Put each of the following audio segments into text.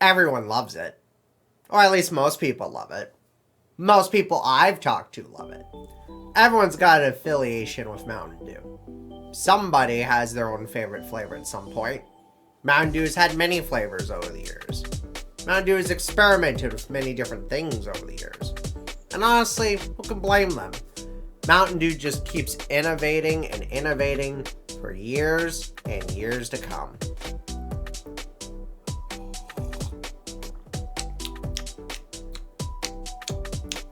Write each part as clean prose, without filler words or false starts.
everyone loves it. Or at least most people love it. Most people I've talked to love it. Everyone's got an affiliation with Mountain Dew. Somebody has their own favorite flavor at some point. Mountain Dew's had many flavors over the years. Mountain Dew has experimented with many different things over the years. And honestly, who can blame them? Mountain Dew just keeps innovating and innovating for years and years to come.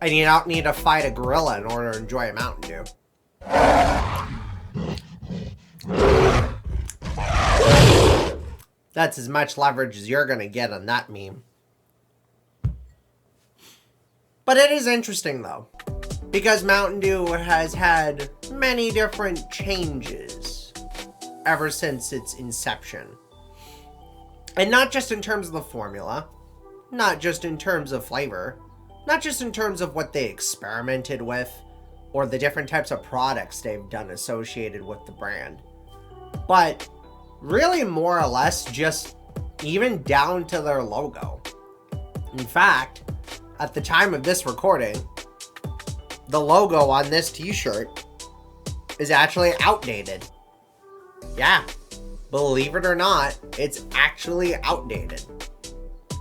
And you don't need to fight a gorilla in order to enjoy a Mountain Dew. That's as much leverage as you're going to get on that meme. But it is interesting, though, because Mountain Dew has had many different changes ever since its inception. And not just in terms of the formula, not just in terms of flavor, not just in terms of what they experimented with, or the different types of products they've done associated with the brand, but really more or less just even down to their logo. In fact, at the time of this recording, the logo on this t-shirt is actually outdated. Yeah, believe it or not, it's actually outdated.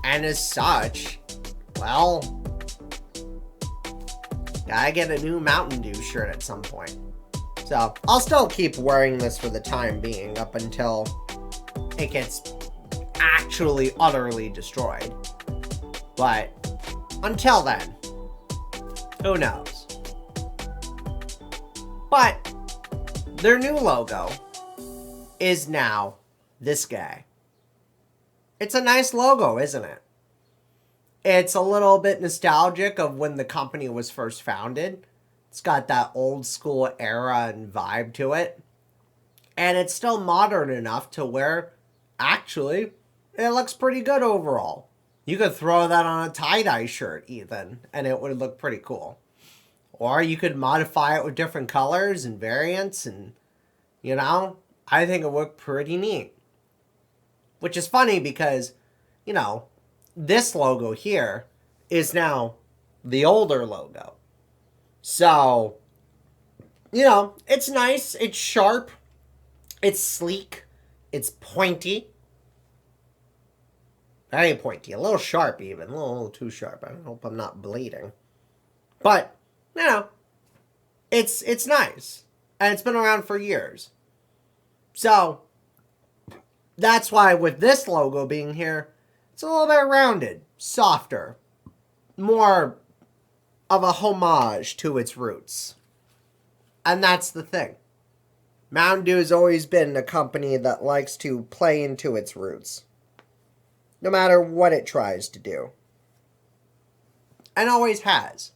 And as such, well, gotta get a new Mountain Dew shirt at some point. So, I'll still keep wearing this for the time being up until it gets actually utterly destroyed. But until then, who knows? But their new logo is now this guy. It's a nice logo, isn't it? It's a little bit nostalgic of when the company was first founded. It's got that old school era and vibe to it. And it's still modern enough to where, actually, it looks pretty good overall. You could throw that on a tie-dye shirt, even, and it would look pretty cool. Or you could modify it with different colors and variants, and, you know, I think it would look pretty neat. Which is funny because, you know, this logo here is now the older logo. So, you know, it's nice, it's sharp, it's sleek, it's pointy. Very pointy, a little sharp even, a little too sharp. I hope I'm not bleeding. But, you know, it's nice. And it's been around for years. So, that's why with this logo being here, it's a little bit rounded, softer, more of a homage to its roots. And that's the thing. Mountain Dew has always been a company that likes to play into its roots, no matter what it tries to do. And always has.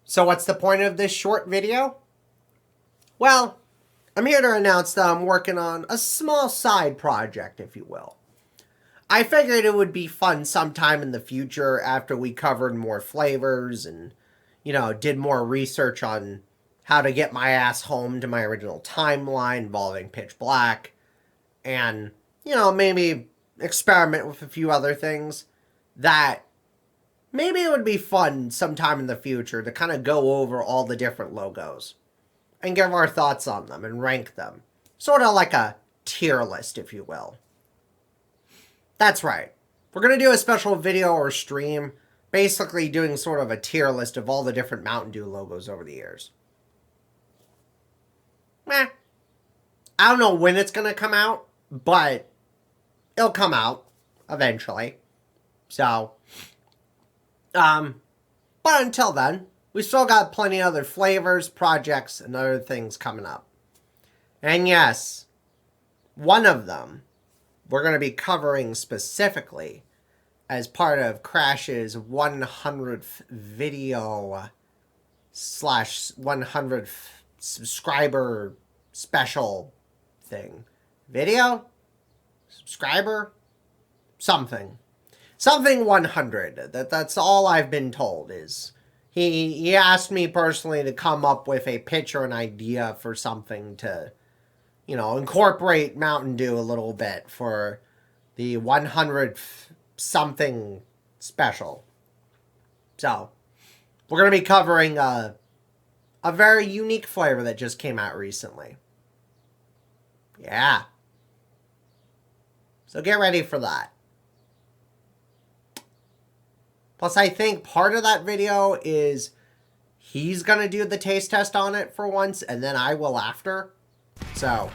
So what's the point of this short video? Well, I'm here to announce that I'm working on a small side project, if you will. I figured it would be fun sometime in the future after we covered more flavors and, you know, did more research on how to get my ass home to my original timeline involving Pitch Black and, you know, maybe experiment with a few other things that maybe it would be fun sometime in the future to kind of go over all the different logos and give our thoughts on them and rank them. Sort of like a tier list, if you will. That's right. We're going to do a special video or stream basically doing sort of a tier list of all the different Mountain Dew logos over the years. I don't know when it's going to come out, but it'll come out eventually. So, but until then, we still got plenty of other flavors, projects, and other things coming up. And yes, one of them we're going to be covering specifically as part of Crash's 100th video / 100th subscriber special thing. Video? Subscriber? Something. Something 100. That's all I've been told is he asked me personally to come up with a pitch or an idea for something to, you know, incorporate Mountain Dew a little bit for the 100th something special. So, we're going to be covering a very unique flavor that just came out recently. Yeah. So get ready for that. Plus, I think part of that video is he's going to do the taste test on it for once, and then I will after. So,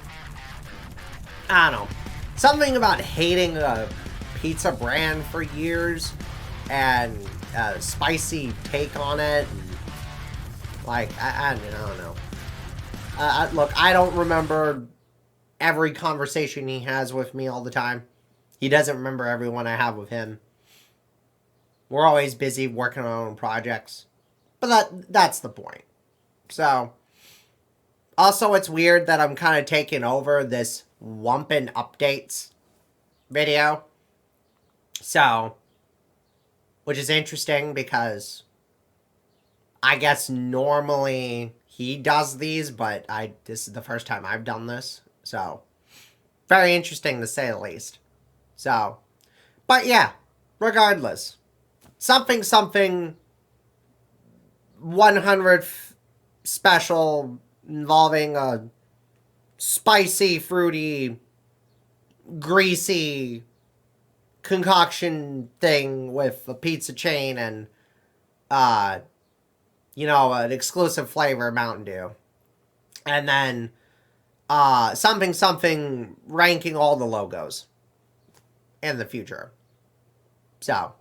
I don't know. Something about hating a pizza brand for years and a spicy take on it. And, like, I don't know. Look, I don't remember every conversation he has with me all the time. He doesn't remember every one I have with him. We're always busy working on our own projects. But that's the point. So, also it's weird that I'm kind of taking over this Whumping updates video. So, which is interesting because I guess normally he does these, but this is the first time I've done this. So, very interesting to say the least. So, but yeah, regardless. Something 100th special involving a spicy, fruity, greasy concoction thing with a pizza chain and, you know, an exclusive flavor Mountain Dew. And then, something ranking all the logos in the future. So,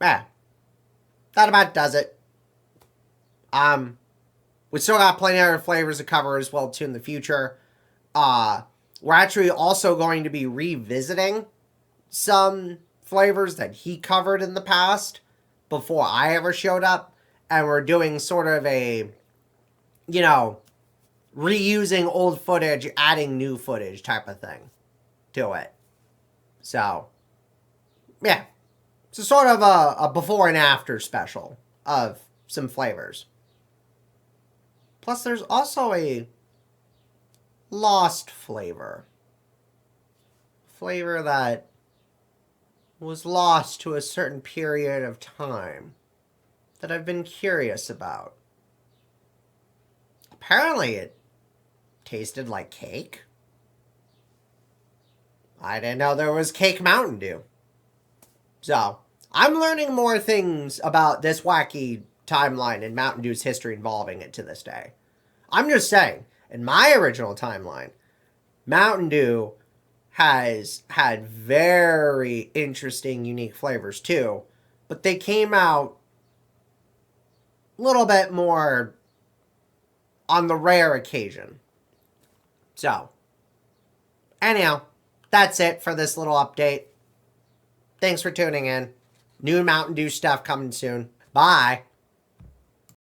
yeah. That about does it. We still got plenty of other flavors to cover as well, too, in the future. We're actually also going to be revisiting some flavors that he covered in the past before I ever showed up. And we're doing sort of a, you know, reusing old footage, adding new footage type of thing to it. So, yeah. It's sort of a before and after special of some flavors. Plus, there's also a lost flavor. Flavor that was lost to a certain period of time that I've been curious about. Apparently, it tasted like cake. I didn't know there was cake Mountain Dew. So, I'm learning more things about this wacky timeline and Mountain Dew's history involving it to this day. I'm just saying, in my original timeline, Mountain Dew has had very interesting, unique flavors too, but they came out a little bit more on the rare occasion. So, anyhow, that's it for this little update. Thanks for tuning in. New Mountain Dew stuff coming soon. Bye.